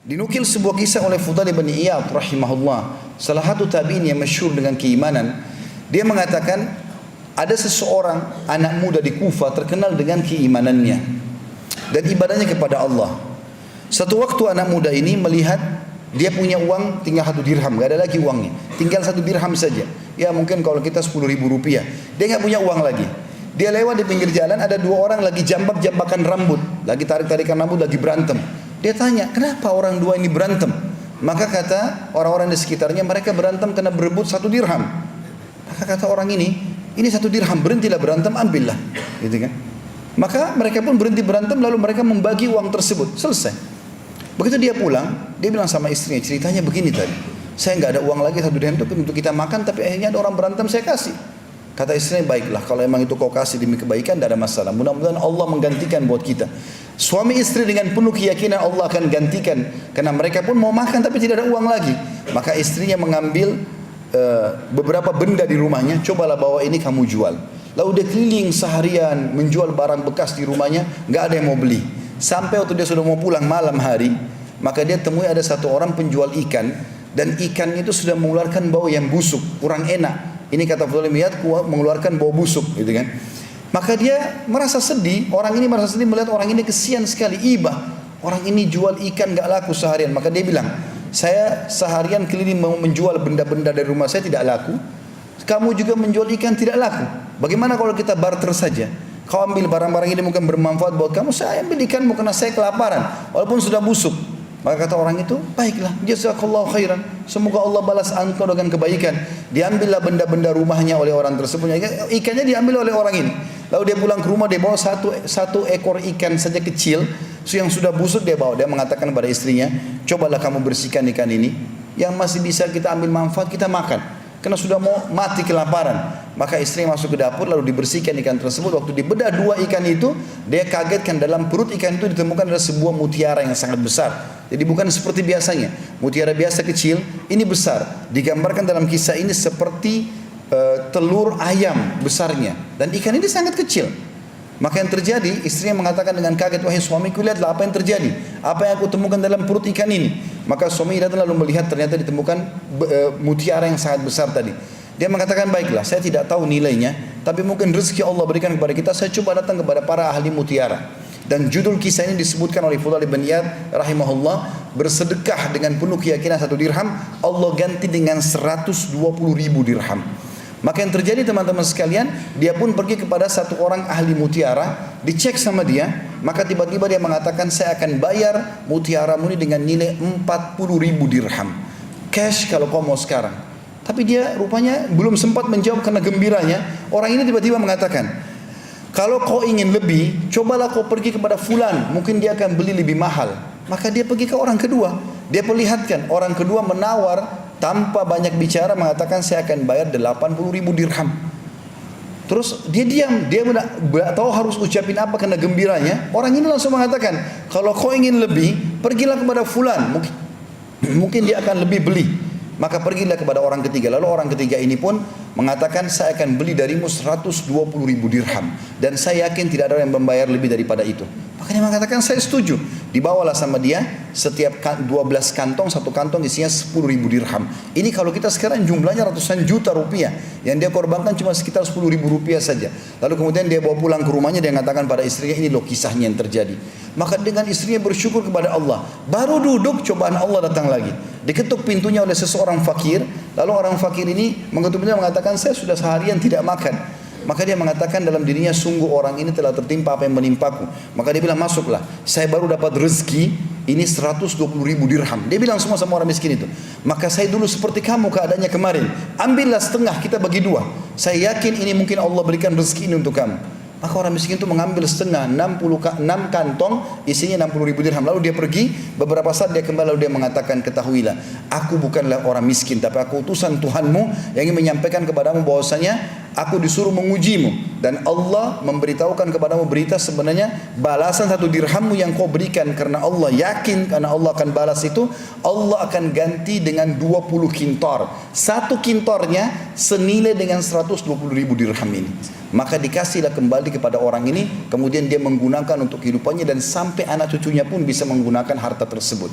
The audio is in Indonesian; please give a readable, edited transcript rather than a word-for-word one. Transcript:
Dinukil sebuah kisah oleh Fudail bin Iyad rahimahullah, salah satu tabi'in yang masyhur dengan keimanan. Dia mengatakan ada seseorang anak muda di Kufa terkenal dengan keimanannya dan ibadahnya kepada Allah. Satu waktu anak muda ini melihat dia punya uang tinggal 1 dirham, gak ada lagi uangnya, tinggal 1 dirham saja. Ya mungkin kalau kita 10.000 rupiah, dia gak punya uang lagi. Dia lewat di pinggir jalan, ada 2 orang lagi jambak-jambakan rambut, lagi tarik-tarikan rambut, lagi berantem. Dia tanya, kenapa orang 2 ini berantem? Maka kata orang-orang di sekitarnya, mereka berantem karena berebut 1 dirham. Maka kata orang ini 1 dirham, berhentilah berantem, ambillah, gitu kan? Maka mereka pun berhenti berantem, lalu mereka membagi uang tersebut, selesai. Begitu dia pulang, dia bilang sama istrinya, ceritanya begini tadi, saya nggak ada uang lagi 1 dirham itu untuk kita makan, tapi akhirnya ada orang berantem, saya kasih. Kata istrinya, baiklah, kalau emang itu kau kasih demi kebaikan, tidak ada masalah. Mudah-mudahan Allah menggantikan buat kita. Suami istri dengan penuh keyakinan Allah akan gantikan, karena mereka pun mau makan tapi tidak ada uang lagi. Maka istrinya mengambil beberapa benda di rumahnya, cobalah bawa ini kamu jual. Lalu dia keliling seharian menjual barang bekas di rumahnya, nggak ada yang mau beli. Sampai waktu dia sudah mau pulang malam hari, maka dia temui ada satu orang penjual ikan, dan ikannya itu sudah mengeluarkan bau yang busuk, kurang enak. Ini kata Fudail bin Iyad, mengeluarkan bau busuk, gitu kan? Maka dia merasa sedih, orang ini merasa sedih melihat orang ini kesian sekali, ibah. Orang ini jual ikan gak laku seharian. Maka dia bilang, saya seharian keliling mau menjual benda-benda dari rumah saya tidak laku. Kamu juga menjual ikan tidak laku. Bagaimana kalau kita barter saja? Kau ambil barang-barang ini mungkin bermanfaat buat kamu, saya ambil ikanmu karena saya kelaparan, walaupun sudah busuk. Maka kata orang itu, baiklah, jazakallahu khairan, semoga Allah balas engkau dengan kebaikan. Diambillah benda-benda rumahnya oleh orang tersebut, ikannya diambil oleh orang ini. Lalu dia pulang ke rumah, dia bawa satu ekor ikan saja kecil, yang sudah busuk dia bawa. Dia mengatakan kepada istrinya, cobalah kamu bersihkan ikan ini, yang masih bisa kita ambil manfaat, kita makan, karena sudah mau mati kelaparan. Maka istrinya masuk ke dapur, lalu dibersihkan ikan tersebut. Waktu dibedah 2 ikan itu, dia kagetkan dalam perut ikan itu ditemukan ada sebuah mutiara yang sangat besar. Jadi bukan seperti biasanya, mutiara biasa kecil, ini besar. Digambarkan dalam kisah ini seperti telur ayam besarnya, dan ikan ini sangat kecil. Maka yang terjadi, istrinya mengatakan dengan kaget, wahai suamiku, lihatlah apa yang terjadi, apa yang aku temukan dalam perut ikan ini. Maka suami datang lalu melihat, ternyata ditemukan mutiara yang sangat besar tadi. Dia mengatakan, baiklah, saya tidak tahu nilainya, tapi mungkin rezeki Allah berikan kepada kita, saya coba datang kepada para ahli mutiara. Dan judul kisah ini disebutkan oleh Fudail bin Iyad rahimahullah, bersedekah dengan penuh keyakinan 1 dirham, Allah ganti dengan 120.000 dirham. Maka yang terjadi teman-teman sekalian, dia pun pergi kepada satu orang ahli mutiara, dicek sama dia, maka tiba-tiba dia mengatakan, saya akan bayar mutiaramu ini dengan nilai 40.000 dirham. Cash kalau kau mau sekarang. Tapi dia rupanya belum sempat menjawab karena gembiranya. Orang ini tiba-tiba mengatakan, kalau kau ingin lebih, cobalah kau pergi kepada fulan, mungkin dia akan beli lebih mahal. Maka dia pergi ke orang kedua, dia perlihatkan, orang kedua menawar tanpa banyak bicara, mengatakan saya akan bayar 80.000 dirham. Terus dia diam, dia tidak tahu harus ucapin apa karena gembiranya. Orang ini langsung mengatakan, kalau kau ingin lebih, pergilah kepada fulan, mungkin dia akan lebih beli. Maka pergilah kepada orang ketiga. Lalu orang ketiga ini pun mengatakan, saya akan beli darimu 120.000 dirham, dan saya yakin tidak ada yang membayar lebih daripada itu. Maka dia mengatakan, saya setuju. Dibawalah sama dia setiap 12 kantong, satu kantong isinya 10.000 dirham. Ini kalau kita sekarang jumlahnya ratusan juta rupiah. Yang dia korbankan cuma sekitar 10.000 rupiah saja. Lalu kemudian dia bawa pulang ke rumahnya, dia mengatakan pada istrinya, ini loh kisahnya yang terjadi. Maka dengan istrinya bersyukur kepada Allah. Baru duduk, cobaan Allah datang lagi. Diketuk pintunya oleh seseorang fakir. Lalu orang fakir ini mengetuk pintunya, mengatakan, saya sudah seharian tidak makan. Maka dia mengatakan dalam dirinya, sungguh orang ini telah tertimpa apa yang menimpaku. Maka dia bilang, masuklah, saya baru dapat rezeki ini 120.000 dirham. Dia bilang semua sama orang miskin itu, maka saya dulu seperti kamu keadaannya kemarin, ambillah setengah, kita bagi 2. Saya yakin ini mungkin Allah berikan rezeki ini untuk kamu. Maka orang miskin itu mengambil setengah, 6 kantong isinya 60.000 dirham. Lalu dia pergi, beberapa saat dia kembali, lalu dia mengatakan, ketahuilah, aku bukanlah orang miskin, tapi aku utusan Tuhanmu yang ingin menyampaikan kepadamu bahwasanya aku disuruh mengujimu, dan Allah memberitahukan kepadamu berita, sebenarnya balasan 1 dirhammu yang kau berikan karena Allah yakin karena Allah akan balas itu, Allah akan ganti dengan 20 kintor. 1 kintornya senilai dengan 120.000 dirham ini. Maka dikasihlah kembali kepada orang ini, kemudian dia menggunakan untuk kehidupannya, dan sampai anak cucunya pun bisa menggunakan harta tersebut.